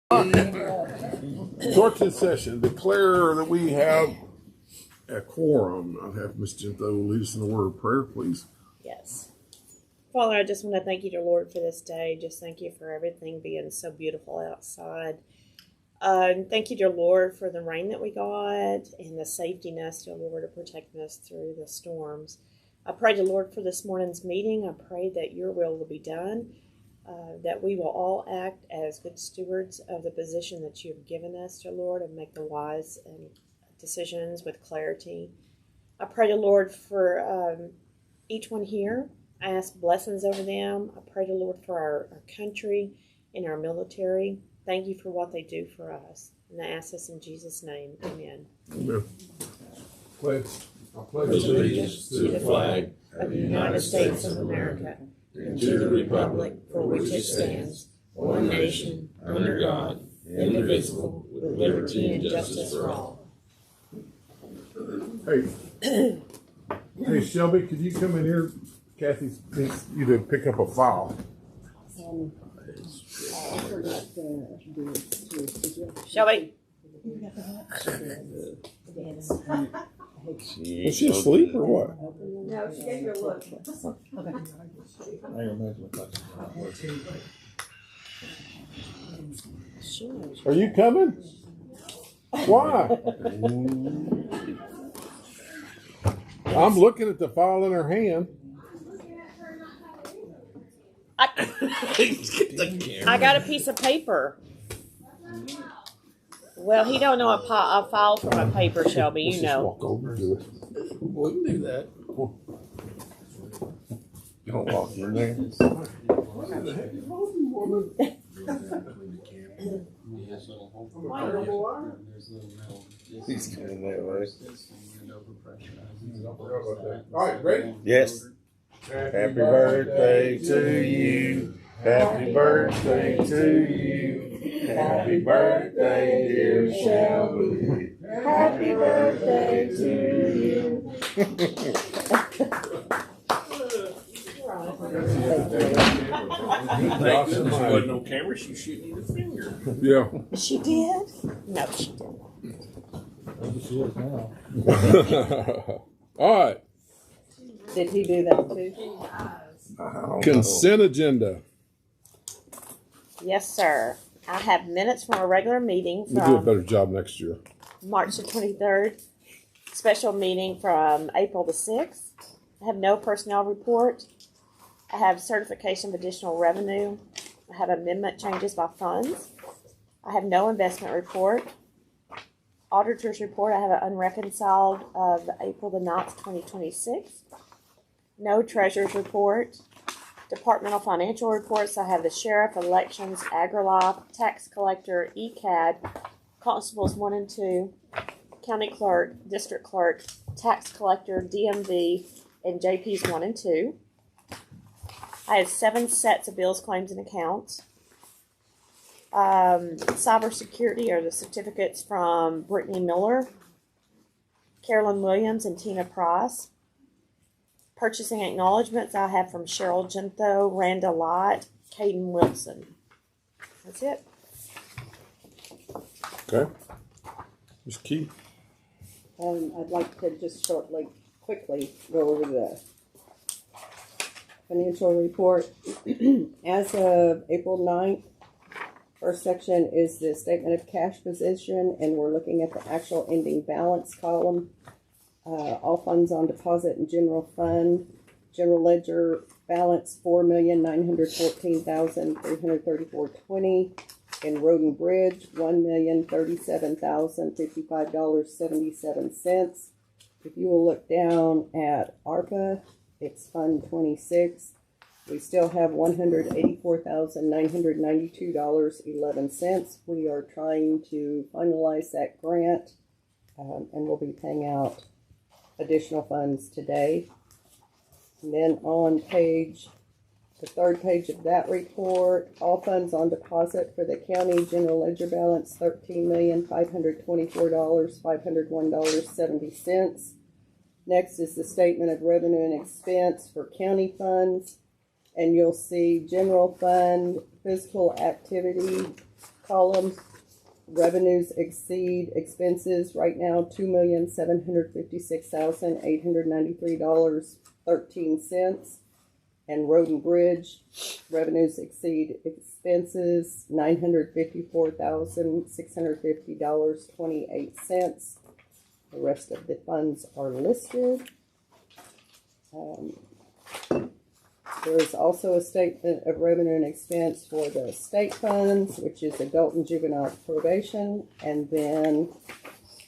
Court in session. Declare that we have a quorum. I'll have Ms. Gentho lead us in a word of prayer, please. Yes. Father, I just want to thank you, dear Lord, for this day. Just thank you for everything being so beautiful outside. And thank you, dear Lord, for the rain that we got and the safetiness, dear Lord, of protecting us through the storms. I pray, dear Lord, for this morning's meeting. I pray that your will be done. That we will all act as good stewards of the position that you have given us, dear Lord, and make the wise decisions with clarity. I pray, dear Lord, for each one here. I ask blessings over them. I pray, dear Lord, for our country and our military. Thank you for what they do for us. And I ask this in Jesus' name. Amen. Amen. I pledge allegiance to the flag of the United States of America and to the republic for which it stands, one nation, under God, indivisible, with liberty and justice for all. Hey, Shelby, could you come in here? Kathy thinks you to pick up a file. Shelby. Is she asleep or what? No, she gave you a look. Are you coming? Why? I'm looking at the file in her hand. I got a piece of paper. Well, he don't know a file from a paper, Shelby. You know. Walk over and do it. We can do that. You don't walk in there. He's coming that way. All right, ready? Yes. Happy birthday to you. Happy birthday to you. Happy birthday, dear Shelby. Happy birthday to you. There wasn't no camera, she shooting you the finger. Yeah. She did? No, she didn't. All right. Did he do that too? Consent agenda. Yes, sir. I have minutes from a regular meeting We'll do a from better job next year. March the 23rd, special meeting from April the 6th. I have no personnel report. I have certification of additional revenue. I have amendment changes by funds. I have no investment report. Auditor's report, I have an unreconciled of April the 9th, 2026. No treasurer's report. Departmental financial reports, I have the sheriff, elections, AgriLife, tax collector, ECAD, constables 1 and 2, county clerk, district clerk, tax collector, DMV, and JP's 1 and 2. I have 7 sets of bills, claims, and accounts. Cybersecurity are the certificates from Brittany Miller, Carolyn Williams, and Tina Price. Purchasing acknowledgments I have from Cheryl Gentho, Randa Lott, Caden Wilson. That's it. Okay. Ms. Keith. I'd like to just quickly go over the financial report. As of April 9th, first section is the statement of cash position, and we're looking at the actual ending balance column. All funds on deposit in general fund. General ledger balance $4,914,334.20. In road and bridge $1,037,055.77. If you will look down at ARPA, it's Fund 26. We still have $184,992.11. We are trying to finalize that grant, and we'll be paying out additional funds today. And then on the third page of that report, all funds on deposit for the county general ledger balance $13,524,501.70. Next is the statement of revenue and expense for county funds, and you'll see general fund, physical activity, column, revenues exceed expenses right now, $2,756,893.13. And road and bridge, revenues exceed expenses, $954,650.28. The rest of the funds are listed. There is also a statement of revenue and expense for the state funds, which is adult and juvenile probation, and then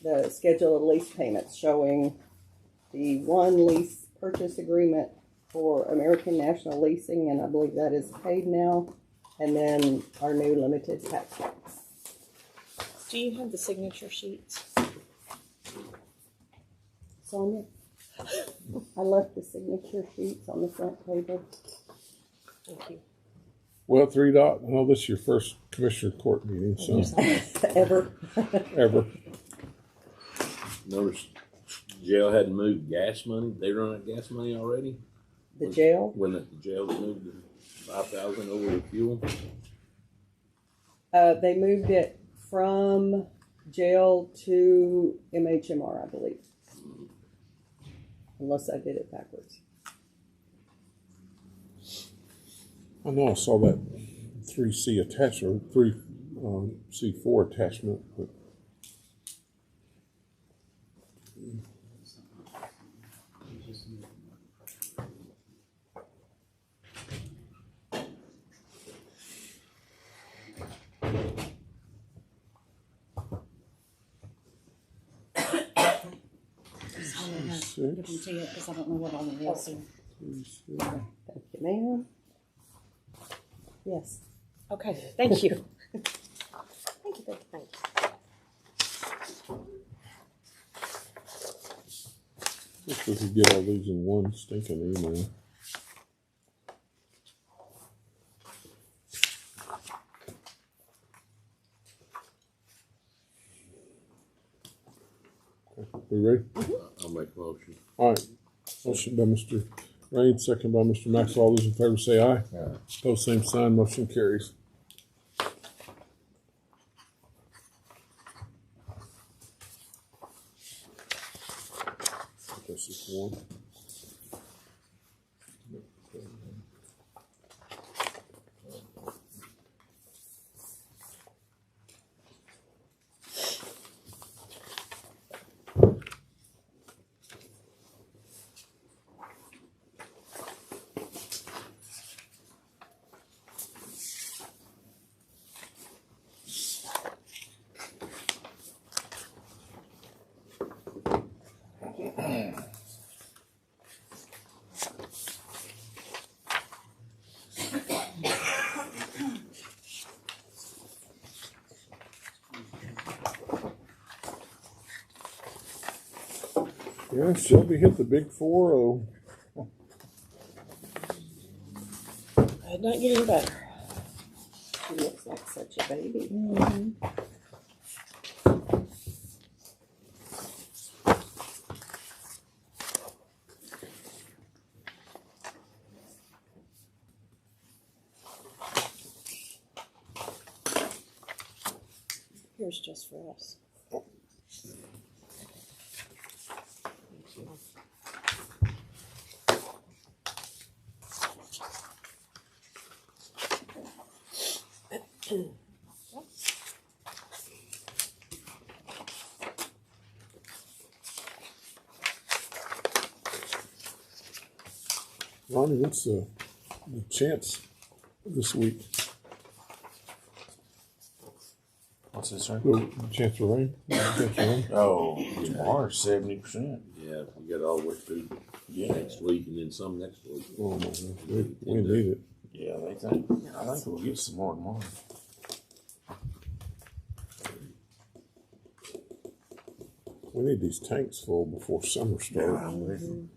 the schedule of lease payments showing the one lease purchase agreement for American National Leasing, and I believe that is paid now, and then our new limited tax rate. Do you have the signature sheets? Sonia, I left the signature sheets on the front table. Thank you. Well, 3 Dot, I know this is your first Commissioner Court meeting, so Ever. ever. Notice jail hadn't moved gas money. They run out of gas money already. The jail? When the jail moved the 5,000 over the fuel. They moved it from jail to MHMR, I believe. Unless I did it backwards. I know I saw that 3C attachment, 3C4 attachment, but Give them to you because I don't know what all it is. Thank you, ma'am. Yes. Okay, thank you. Thank you. wish we could get all these in one stinking email. We ready? I'll make a motion. All right. Motion by Mr. Rain, second by Mr. Maxwell. All those in favor say aye. Aye. Opposed, same sign. Motion carries. This is one. Yeah, Shelby hit the big 4-0. Could not get any better. She looks like such a baby. Here's just for us. Ronnie, what's the chance this week? What's this, sir? The chance for rain? Chance for rain? Oh, tomorrow, 70%. Yeah, you got all the way through next week and then some next week. Oh my gosh, we need it. Yeah, I think we'll get some more tomorrow. We need these tanks full before summer starts. I'm with you.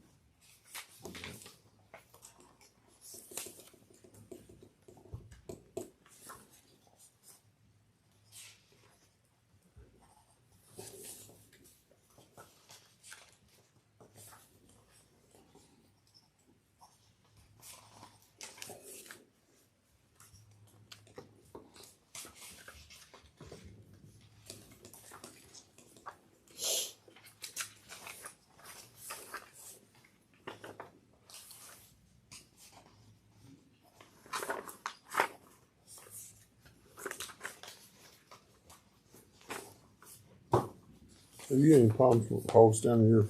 Have you had any problems with hogs down in your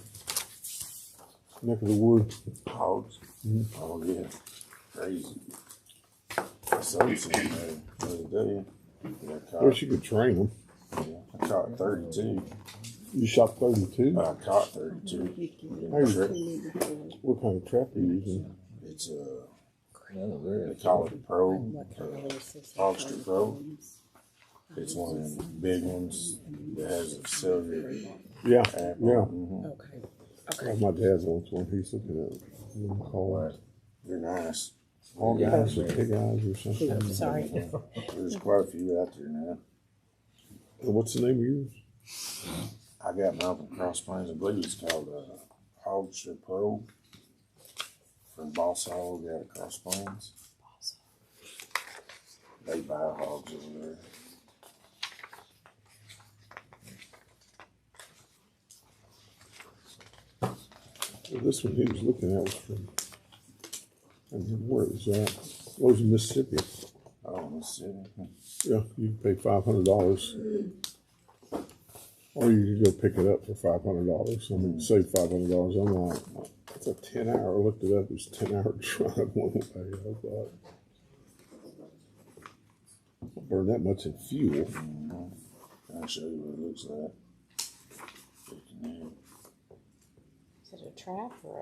neck of the woods? Hogs? Oh, yeah. Crazy. I sold some the other day. I wish you could train them. I caught 32. You shot 32? I caught 32. What kind of trap are you using? It's they call it a pro, Hogster Pro. It's one of them big ones that has a silver Yeah, app. yeah. Okay. My dad's wants one. He's looking at it. Call They're nice. all guys or pig eyes or something. Sorry. There's quite a few out there now. And what's the name of yours? I got mine from Cross Plains. I believe it's called Hogster Pro from Boss Hog out of Cross Plains. They buy hogs over there. Well, this one he was looking at was from, I don't remember where it was at. It was in Mississippi. Oh, Mississippi. Yeah, you can pay $500. Or you can go pick it up for $500. I mean, save $500. I'm like, it's a 10-hour. I looked it up. It was a 10-hour drive one way. I thought, I'll burn that much in fuel. I'll show you what it looks like. Is it a trap or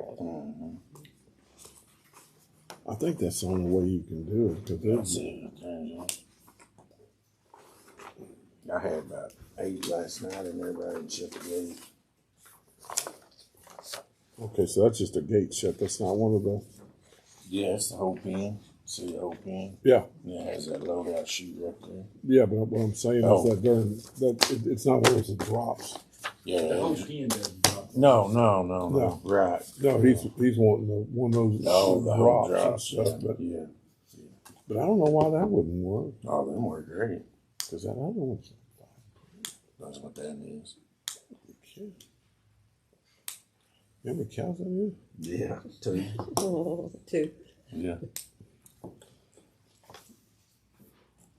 a? I think that's the only way you can do it. That's Because it. I had about 8 last night and everybody in shut the gate. okay, so that's just a gate shut. That's not one of the. Yeah, it's the whole pen. See the whole pen? Yeah, Yeah, it has that loadout chute right there. yeah. But what I'm saying Oh. is that during that it's not one of those that drops. Yeah. The whole skin doesn't drop. No. No. Right. No, he's wanting one of those No, the whole drops and drops. stuff. Yeah. But I don't know why that wouldn't work. Oh, them work great. Because that other one's. That's what that is. Okay. You know how many cows that is? Yeah. Two. Two. Yeah.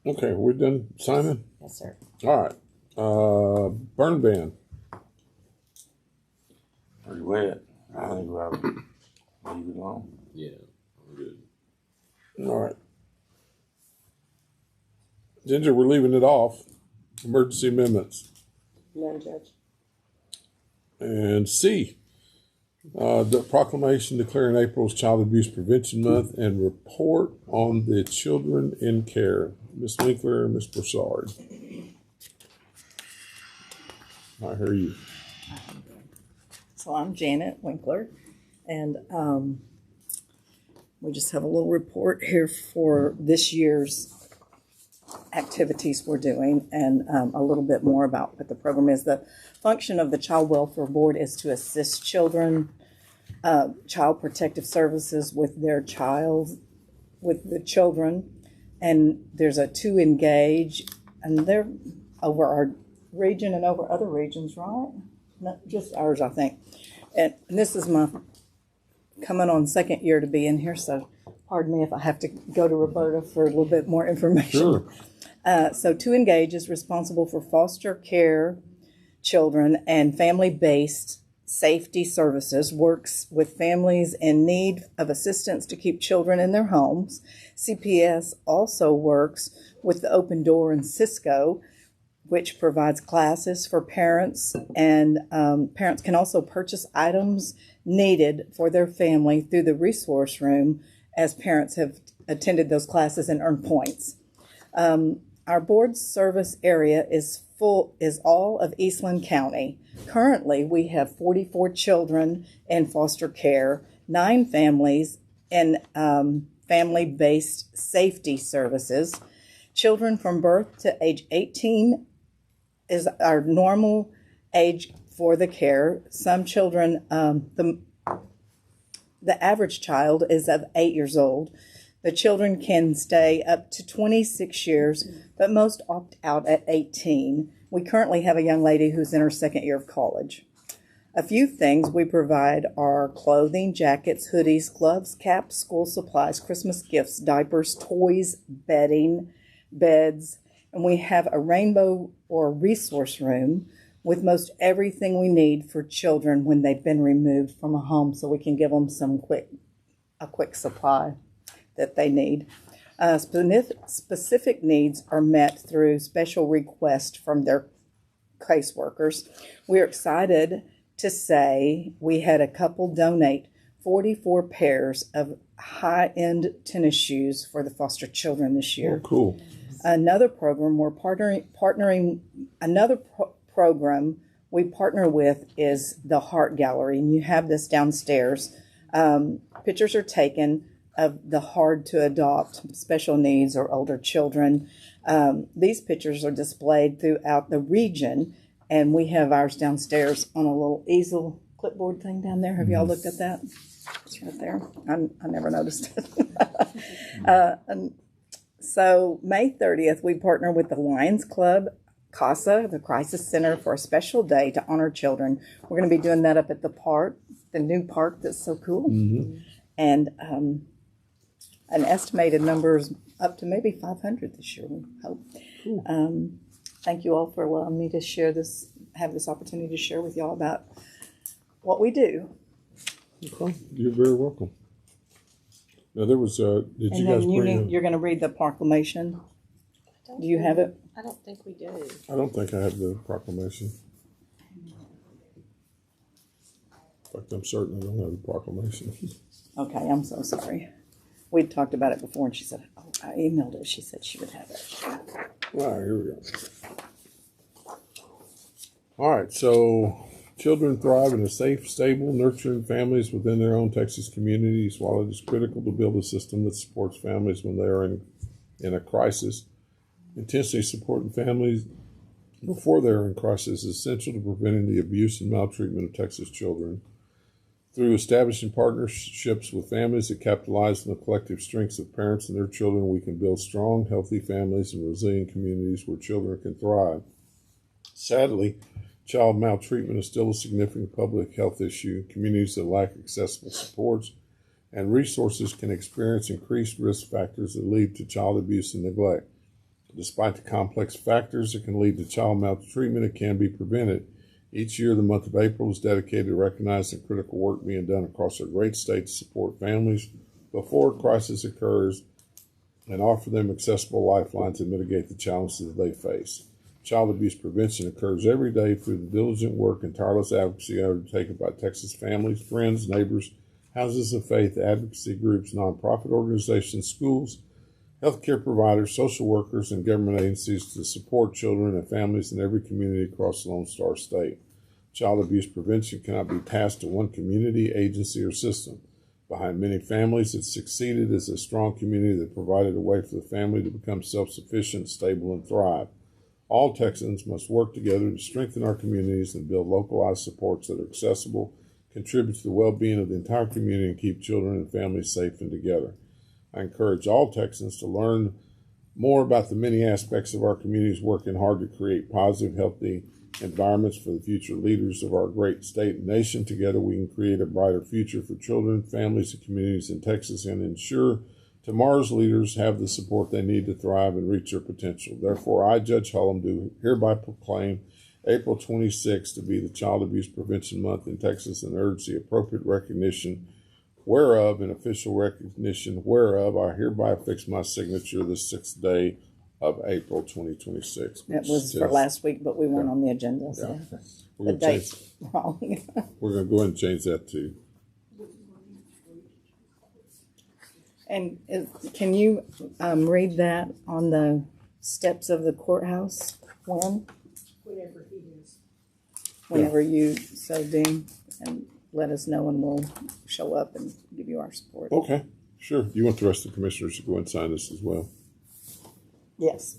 Okay, we're done signing? Yes, sir. All right. Burn ban. Pretty wet. I think we'll leave it alone. Yeah, we're good. All right. Ginger, we're leaving it off. Emergency amendments. None, Judge. And C, the proclamation declaring April as Child Abuse Prevention Month and report on the children in care. Ms. Winkler and Ms. Broussard. I hear you. So I'm Janet Winkler, and we just have a little report here for this year's activities we're doing, and a little bit more about what the program is. The function of the Child Welfare Board is to assist children, Child Protective Services with the children, and there's a to engage, and they're over our region and over other regions, right? Not just ours, I think. And this is my coming on second year to be in here, so pardon me if I have to go to Roberta for a little bit more information. Sure. So To Engage is responsible for foster care children and family-based safety services, works with families in need of assistance to keep children in their homes. CPS also works with the Open Door and Cisco, which provides classes for parents, and parents can also purchase items needed for their family through the resource room as parents have attended those classes and earned points. Our board service area is all of Eastland County. Currently, we have 44 children in foster care, 9 families in family-based safety services. Children from birth to age 18 is our normal age for the care. Some children, the average child is of 8 years old. The children can stay up to 26 years, but most opt out at 18. We currently have a young lady who's in her second year of college. A few things we provide are clothing, jackets, hoodies, gloves, caps, school supplies, Christmas gifts, diapers, toys, bedding, beds, and we have a rainbow or resource room with most everything we need for children when they've been removed from a home, so we can give them a quick supply that they need. Specific needs are met through special requests from their caseworkers. We're excited to say we had a couple donate 44 pairs of high-end tennis shoes for the foster children this year. Oh, cool. Another program we're partnering another program we partner with is the Heart Gallery, and you have this downstairs. Pictures are taken of the hard to adopt, special needs, or older children. These pictures are displayed throughout the region, and we have ours downstairs on a little easel clipboard thing down there. Have y'all looked at that? It's right there. I never noticed it. So May 30th, we partner with the Lions Club, CASA, the Crisis Center, for a special day to honor children. We're going to be doing that up at the park, the new park that's so cool. And an estimated number is up to maybe 500 this year, we hope. Thank you all for allowing me to share this, have this opportunity to share with y'all about what we do. Okay, you're very welcome. Now there was did And you then guys bring? you're going to read the proclamation. Do you have it? I don't think we do. I don't think I have the proclamation. In fact, I'm certain I don't have the proclamation. Okay, I'm so sorry. We'd talked about it before, and she said, "Oh, I emailed her. She said she would have it." All right, here we go. All right, so children thrive in a safe, stable, nurturing families within their own Texas communities. While it is critical to build a system that supports families when they are in a crisis, intentionally supporting families before they are in crisis is essential to preventing the abuse and maltreatment of Texas children. Through establishing partnerships with families that capitalize on the collective strengths of parents and their children, we can build strong, healthy families and resilient communities where children can thrive. Sadly, child maltreatment is still a significant public health issue. Communities that lack accessible supports and resources can experience increased risk factors that lead to child abuse and neglect. Despite the complex factors that can lead to child maltreatment, it can be prevented. Each year, the month of April is dedicated to recognizing critical work being done across our great state to support families before a crisis occurs and offer them accessible lifelines to mitigate the challenges that they face. Child abuse prevention occurs every day through the diligent work and tireless advocacy undertaken by Texas families, friends, neighbors, houses of faith, advocacy groups, nonprofit organizations, schools, healthcare providers, social workers, and government agencies to support children and families in every community across the Lone Star State. Child abuse prevention cannot be tasked to one community, agency, or system. Behind many families that succeeded is a strong community that provided a way for the family to become self-sufficient, stable, and thrive. All Texans must work together to strengthen our communities and build localized supports that are accessible, contribute to the well-being of the entire community, and keep children and families safe and together. I encourage all Texans to learn more about the many aspects of our communities working hard to create positive, healthy environments for the future leaders of our great state and nation. Together we can create a brighter future for children, families, and communities in Texas and ensure tomorrow's leaders have the support they need to thrive and reach their potential. Therefore, I, Judge Hullum, do hereby proclaim April 26th to be the Child Abuse Prevention Month in Texas and urge the appropriate recognition whereof, in official recognition whereof, I hereby affix my signature the 6th day of April 2026. That was for last week, but we weren't on the agenda, so We're the going to date's wrong. We're going to go ahead and change that too. And can you read that on the steps of the courthouse? Whenever he is. Whenever you so deem, and let us know, and we'll show up and give you our support. Okay, sure. You want the rest of the commissioners to go and sign this as well? Yes.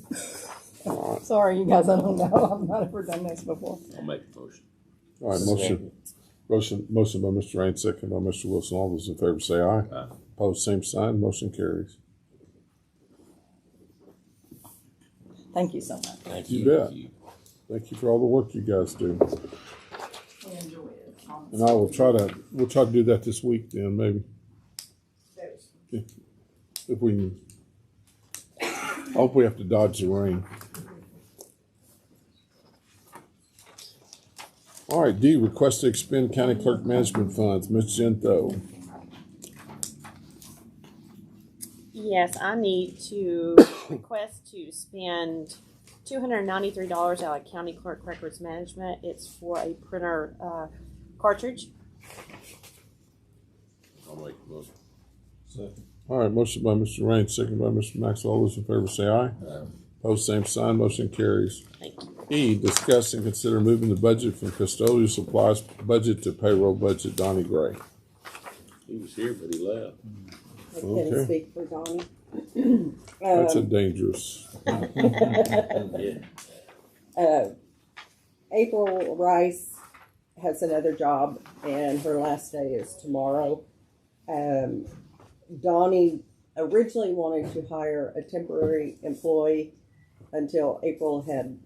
All right. Sorry, you guys. I don't know. I've not ever done this before. I'll make the motion. All right, motion by Mr. Raines, second by Mr. Wilson. All those in favor say aye. Aye. Opposed, same sign. Motion carries. Thank you so much. Thank You you. bet. Thank you. Thank you for all the work you guys do. And I will we'll try to do that this week then, maybe. If we can. I hope we have to dodge the rain. All right, D, request to expend county clerk management funds. Ms. Gento. Yes, I need to request to spend $293 out of county clerk records management. It's for a printer cartridge. I'll make the motion. Second. All right, motion by Mr. Raines, second by Mr. Maxwell. All those in favor say aye. Opposed, same sign. Motion carries. Thank you. E, discuss and consider moving the budget from custodial supplies budget to payroll budget. Donnie Gray. He was here, but he left. I Okay. can speak for Donnie. That's a dangerous. Yeah. April Rice has another job, and her last day is tomorrow. Donnie originally wanted to hire a temporary employee until April had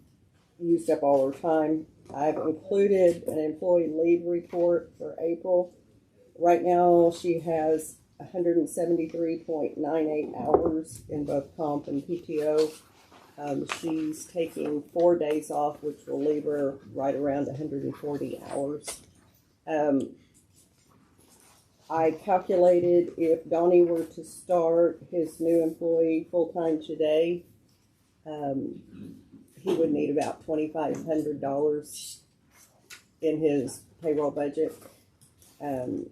used up all her time. I've included an employee leave report for April. Right now, she has 173.98 hours in both comp and PTO. She's taking 4 days off, which will leave her right around 140 hours. I calculated if Donnie were to start his new employee full-time today, he would need about $2,500 in his payroll budget. And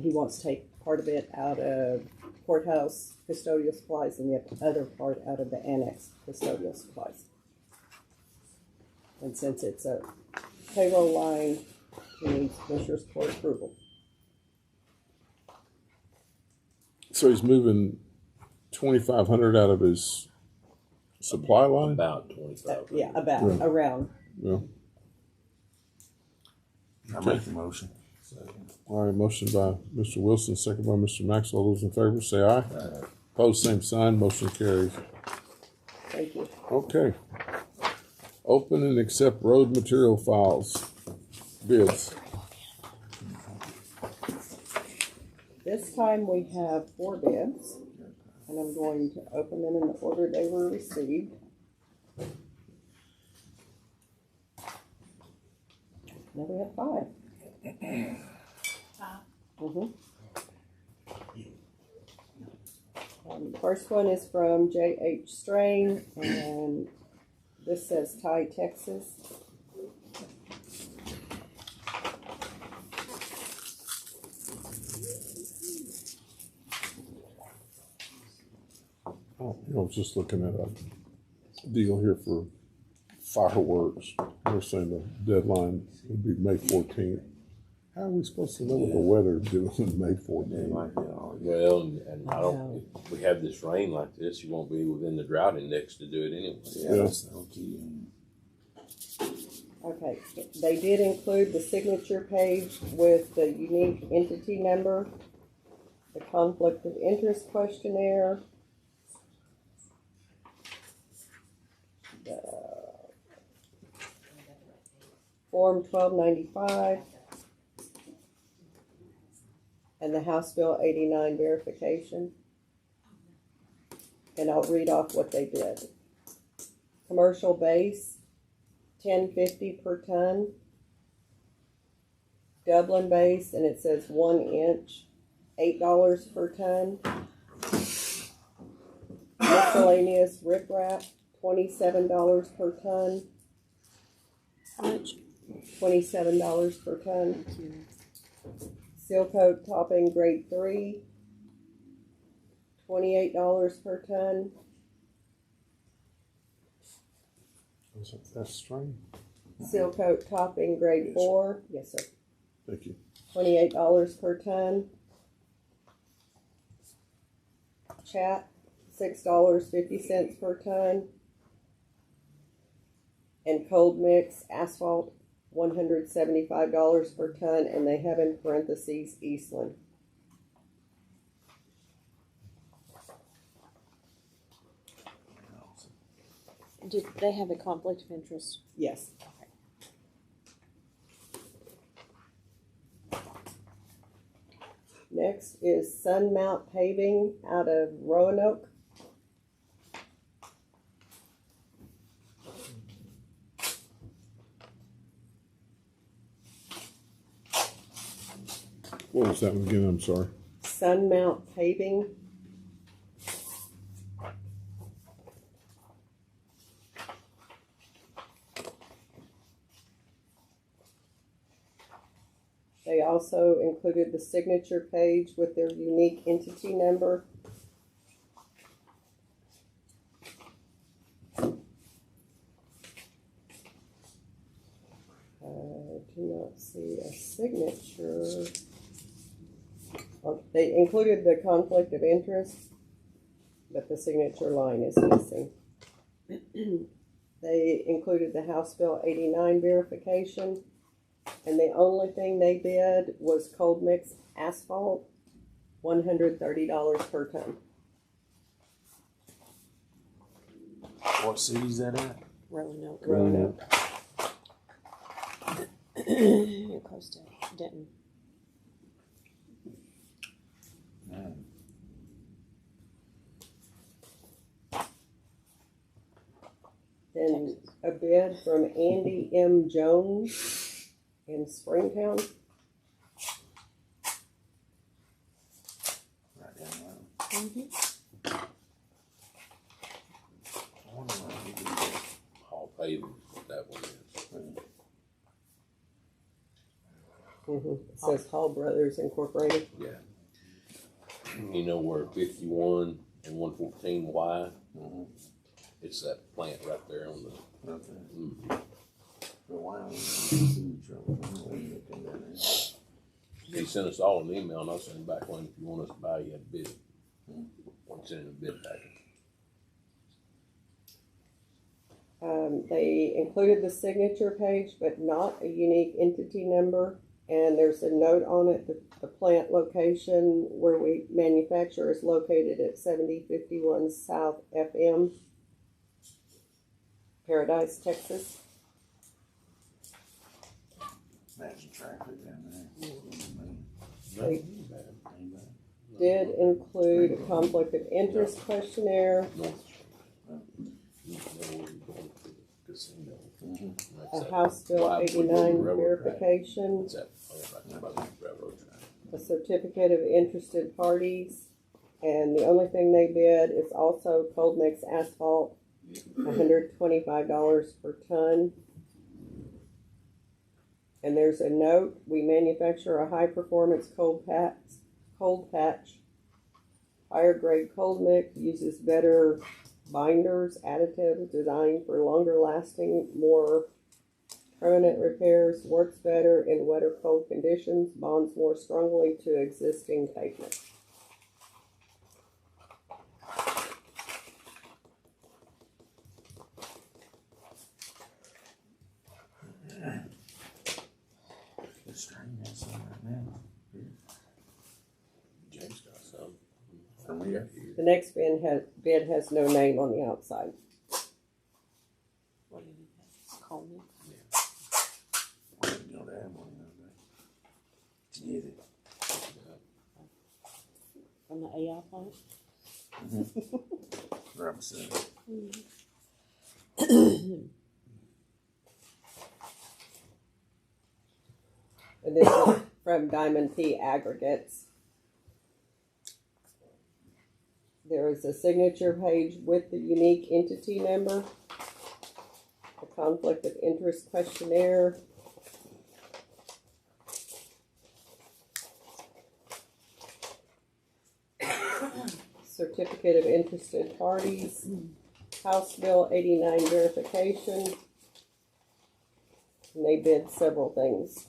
he wants to take part of it out of courthouse custodial supplies and the other part out of the annex custodial supplies. And since it's a payroll line, he needs Commissioner's Court approval. So he's moving 2,500 out of his supply line. About 25. Yeah, about, Yeah. around. Yeah. I make the motion. All right, motion by Mr. Wilson, second by Mr. Maxwell. All those in favor say aye. Opposed, same sign. Motion carries. Thank you. Okay. Open and accept road material files. Bids. This time we have 4 bids, and I'm going to open them in the order they were received. Now we have 5. The first one is from J.H. Strain, and this says Ty, Texas. Oh, I was just looking at a deal here for fireworks. They're saying the deadline would be May 14th. How are we supposed to know what the weather is doing on May 14th? Well, and I don't, if we have this rain like this, you won't be within the drought index to do it anyway. Yeah, that's the OT. Okay, they did include the signature page with the unique entity number, the conflict of interest questionnaire, the Form 1295, and the House Bill 89 verification. And I'll read off what they did. Commercial base, $10.50 per ton. Dublin base, and it says 1 inch, $8 per ton. Miscellaneous riprap, $27 per ton. How much? $27 per ton. Seal coat topping grade 3, $28 per ton. That's strange. Seal coat topping grade 4, yes sir, Thank you. $28 per ton. Chat, $6.50 per ton. And cold mix asphalt, $175 per ton, and they have in parentheses Eastland. Did they have a conflict of interest? Yes. Next is Sunmount Paving out of Roanoke. What was that one again? I'm sorry. Sunmount Paving. They also included the signature page with their unique entity number. I do not see a signature. Well, they included the conflict of interest, but the signature line is missing. They included the House Bill 89 verification. And the only thing they bid was cold mix asphalt, $130 per ton. What city's that at? Roanoke. Roanoke. Close to Denton. Then a bid from Andy M. Jones in Springtown. Right down there. Mm-hmm. I wonder why he did that. Hall paving, what that one is. It says Hall Brothers Incorporated. Yeah. You know where 51 and 114 Y? Mhm. It's that plant right there on the. Okay. Mm. For a while, we see trouble. Looking down there. He sent us all an email, and I'll send him back one if you want us to buy. You had to bid it. What's in the bid package? They included the signature page, but not a unique entity number. And there's a note on it that the plant location where we manufacture is located at 7051 South FM, Paradise, Texas. Imagine traffic down there. They did include a conflict of interest questionnaire, Casino. a House Bill 89 verification, What's that plant right there by the railroad track? a certificate of interested parties, and the only thing they bid is also cold mix asphalt, $125 per ton. And there's a note, we manufacture a high performance cold patch, higher grade cold mix, uses better binders, additives designed for longer lasting, more permanent repairs, works better in wet or cold conditions, bonds more strongly to existing pavement. This train has some right now. James got some. From here. The next bid has no name on the outside. What did he have? Coleman. We didn't know that one the other day. Get it. From the AI plant. Grab a set. And this is from Diamond P Aggregates. There is a signature page with the unique entity number, a conflict of interest questionnaire, certificate of interested parties, House Bill 89 verification, and they bid several things.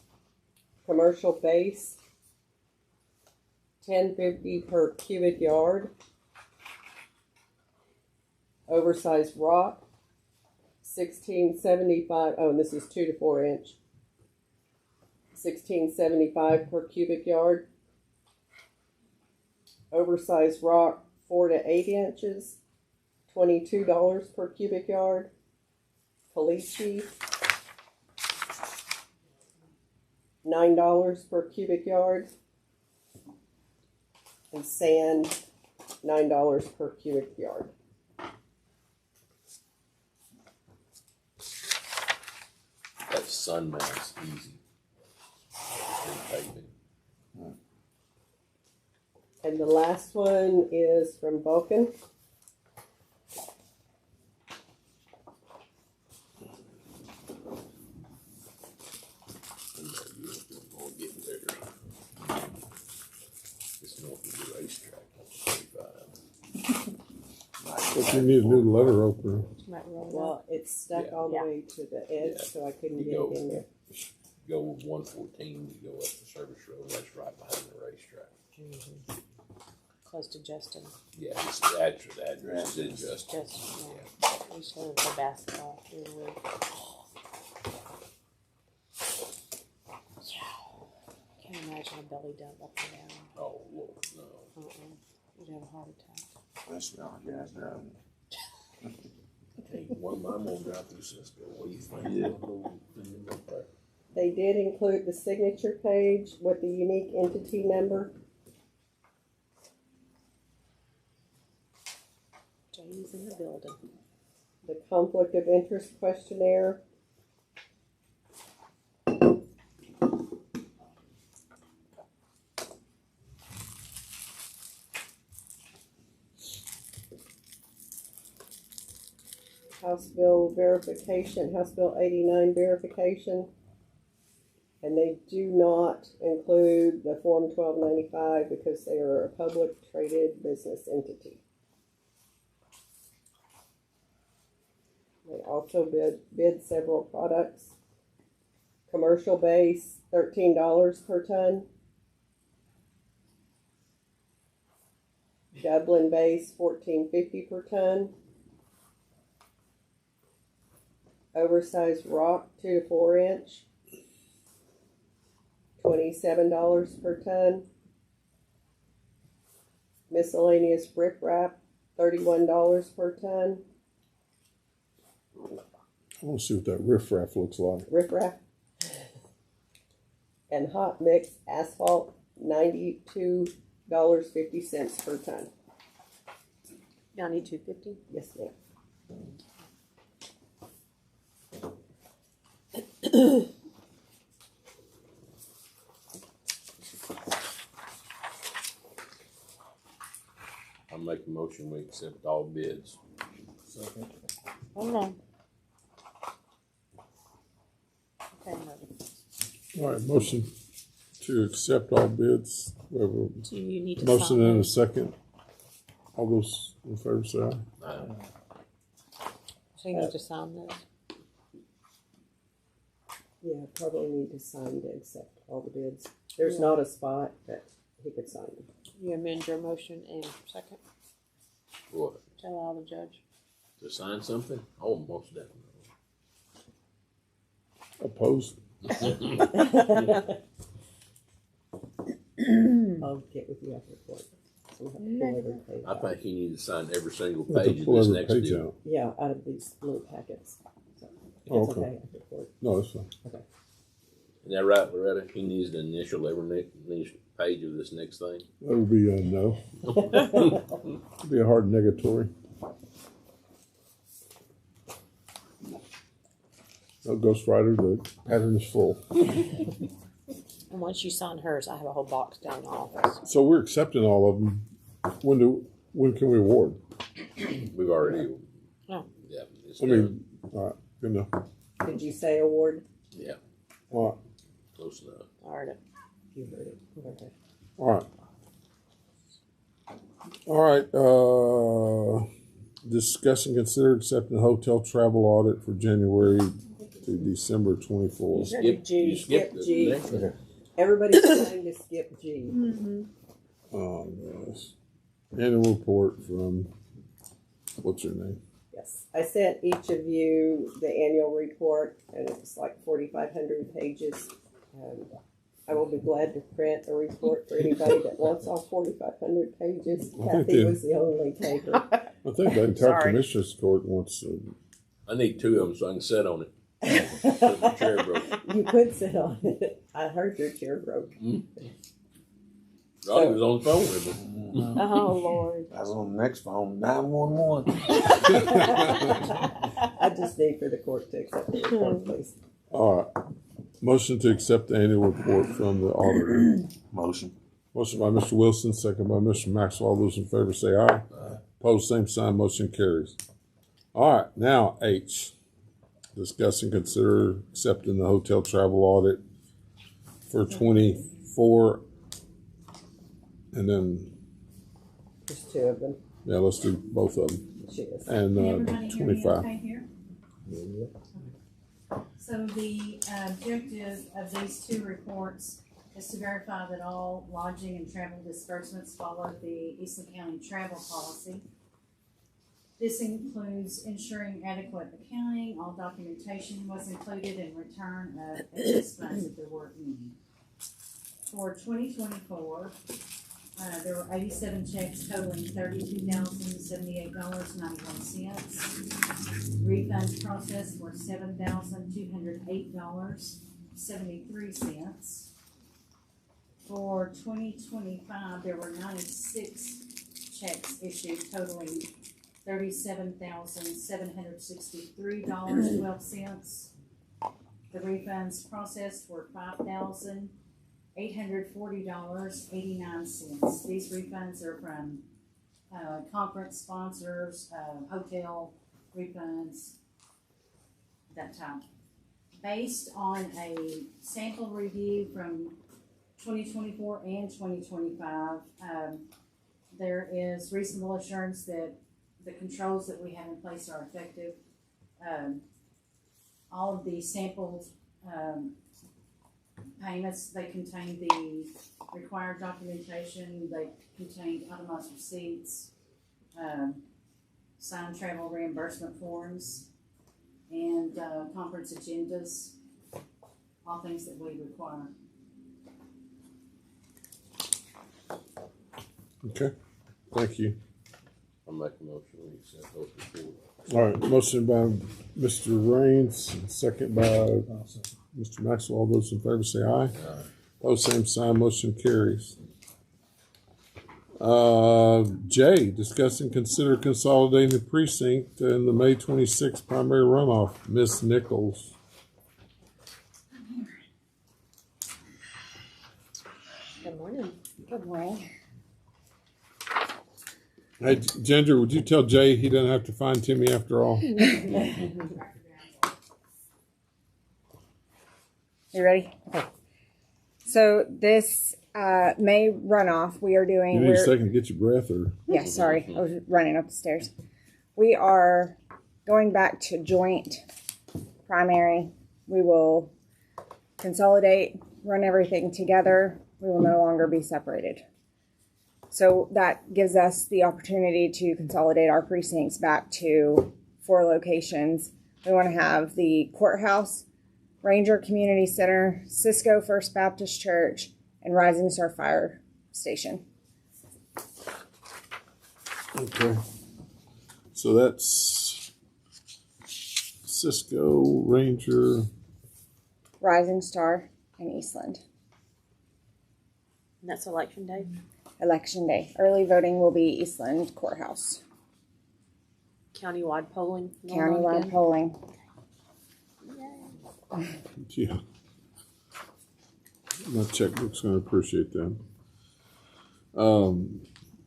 Commercial base, $10.50 per cubic yard. Oversized rock, $16.75. Oh, and this is 2 to 4 inch. $16.75 per cubic yard. Oversized rock, 4 to 8 inches, $22 per cubic yard. Caliche, $9 per cubic yard. And sand, $9 per cubic yard. That sun mount's easy. In paving. And the last one is from Vulcan. If you need a new letter opener, Might roll it up. Well, it's stuck all the Yeah. way to the edge, Yeah. so I couldn't You get go. it in there. Go with 114, you go up the service road, that's right behind the racetrack. Close to Justin. Yeah, it's the address is in Justin. Justin, yeah. We used to play basketball during the week. Yeah. Can't imagine a belly dump up and down. Oh, Lord, no. You'd have a heart attack. That's y'all guys driving. Hey, one of mine won't drive through Cisco, what do you think? They did include the signature page with the unique entity number. James in the building. The conflict of interest questionnaire. House Bill verification, House Bill 89 verification. And they do not include the Form 1295 because they are a public traded business entity. They also bid several products. Commercial base, $13 per ton. Dublin base, $14.50 per ton. Oversized rock, 2 to 4 inch, $27 per ton. Miscellaneous riprap, $31 per ton. I want to see what that riffraff looks like. Riprap. And hot mix asphalt, $92.50 per ton. $92.50. Yes, ma'am. I make a motion, we accept all bids. Second. Hold on. Okay, I'm ready. All right, motion to accept all bids. We have a Do you need to motion sign and a it? second. All those in favor say aye. So you need to sign this? Yeah, probably need to sign to accept all the bids. There's not a spot, but he could sign it. You amend your motion and second? What, To allow the judge. to sign something? Oh, most definitely. Opposed? I'll get with you after court. So we have to pull every page I out. think you need to sign every single We have to page of pull this every next page deal. out. Yeah, out of these little packets. So, if Oh, it's okay. okay after court. No, that's fine. Is that right, Loretta? He needs to initial every next page of this next thing. That would be a no. It'd be a hard negatory. No Ghost Rider, the pattern is full. And once you sign hers, I have a whole box down in the office. So we're accepting all of them. When can we award? We've already. No. Yeah. It's I mean, all right, good enough. Did you say award? yeah, All right, close enough. Alright. You heard it. Okay. all right. Discuss and consider accepting hotel travel audit for January to December 24. Skip G. You skipped Skip the G. next one. Everybody's trying to skip G. Yes. Annual report from, what's her name? Yes. I sent each of you the annual report, and it's like 4,500 pages. I will be glad to print a report for anybody that wants all 4,500 pages. I think Kathy they- was the only taker. I think the entire Sorry. commissioners court wants I need 2 of them so I can sit on it. So the chair broke. You could sit on it. I heard your chair broke. Roddy was on the phone with me. Oh, Lord. I was on the next phone, 911. I just need for the court to accept the report, please. all right. Motion to accept the annual report from the auditor. Motion. Motion by Mr. Wilson, second by Mr. Maxwell. All those in favor say aye. Aye. Opposed, same sign. Motion carries. All right, now H. Discuss and consider accepting the hotel travel audit for 24, and then There's two of them. yeah, let's do both of them. She is. And Can everybody hear me 25. okay here? So the objective of these two reports is to verify that all lodging and travel disbursements follow the Eastland County travel policy. This includes ensuring adequate accounting, all documentation was included, and return of excess funds if there were any. For 2024, there were 87 checks totaling $32,078.91. Refunds processed were $7,208.73. For 2025, there were 96 checks issued totaling $37,763.12. The refunds processed were $5,840.89. These refunds are from conference sponsors, hotel refunds, that type. Based on a sample review from 2024 and 2025, there is reasonable assurance that the controls that we have in place are effective. All of the sampled payments, they contain the required documentation, they contain itemized receipts, signed travel reimbursement forms, and conference agendas, all things that we require. Okay, thank you. I'll make a motion we accept those reports. All right, motion by Mr. Raines, second by Mr. Maxwell. All those in favor say aye. Aye. Opposed, same sign. Motion carries. J, discuss and consider consolidating the precinct in the May 26th primary runoff. Ms. Nichols. Good morning. Good morning. Hey, Ginger, would you tell Jay he doesn't have to find Timmy after all? You ready? Okay. So this May runoff, we are doing. You need a second to get your breath, or Yeah, sorry, I was running up the stairs. We are going back to joint primary. We will consolidate, run everything together. We will no longer be separated. So that gives us the opportunity to consolidate our precincts back to 4 locations. We want to have the courthouse, Ranger Community Center, Cisco First Baptist Church, and Rising Star Fire Station. okay. So that's Cisco, Ranger. Rising Star, and Eastland. And that's election day. Election day. Early voting will be Eastland Courthouse. Countywide polling. going on Countywide again. polling. Yeah. My checkbook's going to appreciate that. All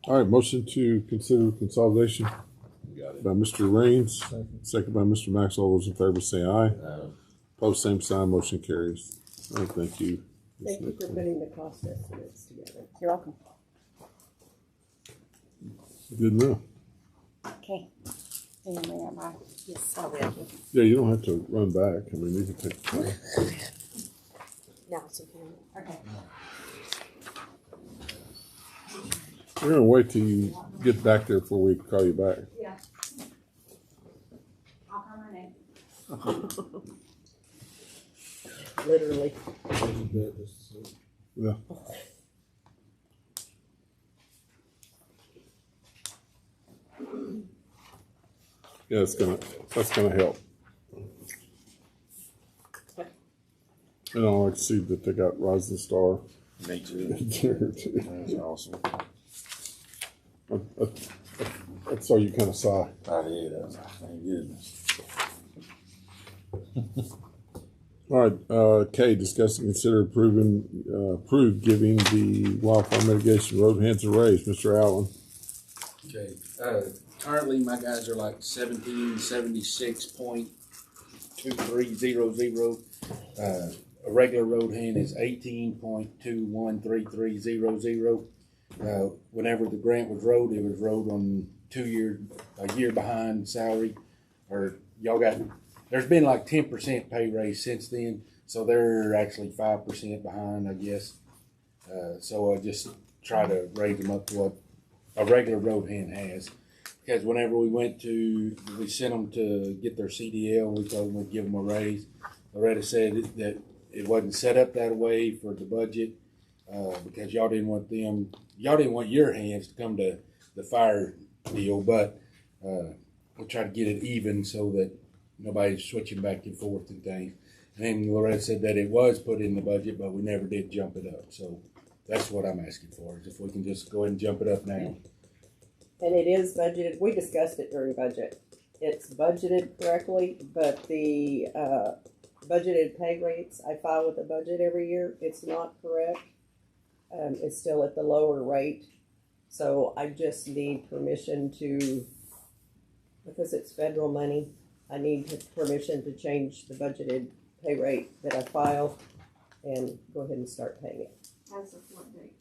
right, motion to consider consolidation Got it. by Mr. Raines, second by Mr. Max. All those in favor say aye. Opposed, same sign. Motion carries. All right, thank you. Thank you for putting the cost estimates together. You're welcome. Good enough. Okay. You can bring that by. Yes, I will. Yeah, you don't have to run back. I mean, you can take the time. Now it's okay. Okay. We're going to wait till you get back there before we call you back. Yeah. I'll come her name. Literally. Yeah. Yeah, that's gonna help. And I like to see that they got Rising Star. Me too. there too. That's awesome. I saw you kind of sigh. I did. I was like, thank goodness. All right, K, discuss and consider approve giving the wildfire mitigation road hands a raise. Mr. Allen. Okay, currently my guys are like 1776.2300. A regular road hand is 18.213300. Whenever the grant was wrote, it was wrote on a year behind salary, or there's been like 10% pay raise since then, so they're actually 5% behind, I guess. So I just try to raise them up to what a regular road hand has. Because whenever we sent them to get their CDL, we told them we'd give them a raise. Loretta said that it wasn't set up that way for the budget, because y'all didn't want your hands to come to the fire deal, but we'll try to get it even so that nobody's switching back and forth and things. And then Loretta said that it was put in the budget, but we never did jump it up. So that's what I'm asking for, is if we can just go ahead and jump it up now. And it is budgeted. We discussed it during budget. It's budgeted correctly, but the budgeted pay rates, I file with the budget every year. It's not correct. It's still at the lower rate. So I just need permission because it's federal money, I need permission to change the budgeted pay rate that I file and go ahead and start paying it. As of what date?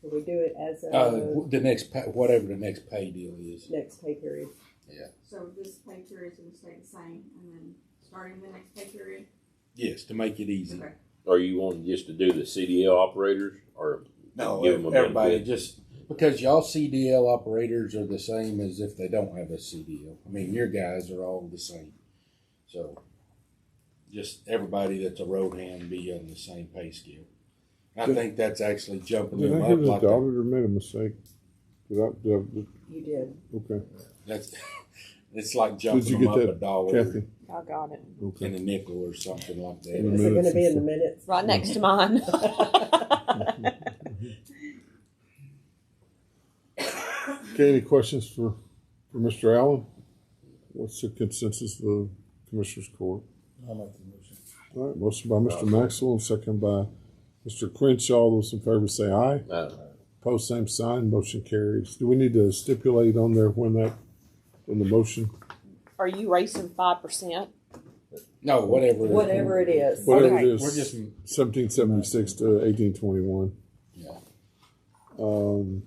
Can we do it as Whatever the next pay deal is. next pay period? So this pay period is going to stay the same, and then starting the next pay period? Yes, to make it easy. Okay. Or you want just to do the CDL operators, or No, give them a everybody benefit? just because y'all CDL operators are the same as if they don't have a CDL. I mean, your guys are all the same. So just everybody that's a road hand be on the same pay scale. I think that's actually jumping Did them I up hear that like the auditor made a mistake? You did. Okay. it's like Did jumping you them get up that, $1 Kathy? I got it. Okay. in a nickel or something like In that. the Is it going to be in the minutes. minutes? Right next to mine. Okay, any questions for Mr. Allen? What's the consensus of the Commissioners Court? I'll make the motion. All right, motion by Mr. Maxwell, second by Mr. Crenshaw. All those in favor say aye. Post same sign, motion carries. Do we need to stipulate on there in the motion? Are you raising 5%? No, whatever. Whatever it is. Whatever Okay. it is, We're just 1776 to 1821. yeah. Um,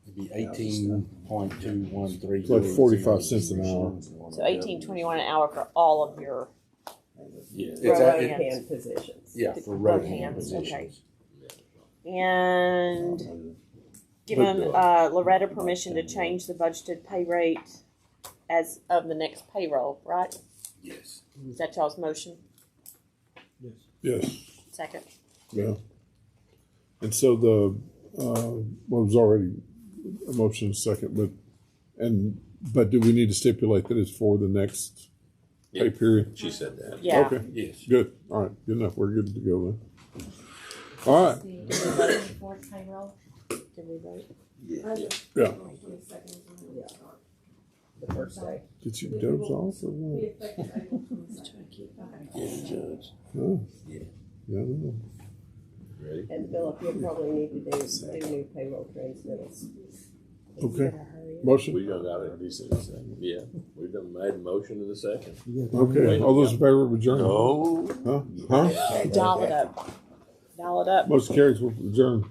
It'd be 18.213. It's like 45 cents an hour. So 18.21 an hour for all of your Yeah, Road Road hands. hand positions. yeah, for road hand positions. and give them Loretta permission to change the budgeted pay rate as of the next payroll, right? Yes. Is that y'all's motion? yes, Second. yeah. And so was already a motion second, but do we need to stipulate that it's for the next pay period? She said that. Yeah. Okay, Yes. good. All right, good enough. We're good to go then. All right. Did we vote for payroll? Did we vote? Yeah. The first day. Did you doze off or what? Oh. Yeah. No. Ready? And Philip, you'll probably need to do new payroll transmittals. Okay. Motion. We done got it. Yeah, we done made a motion in a second. Okay. All those in favor of adjournment? No. Huh? Dial it up. Dial it up. Motion carries with adjourn.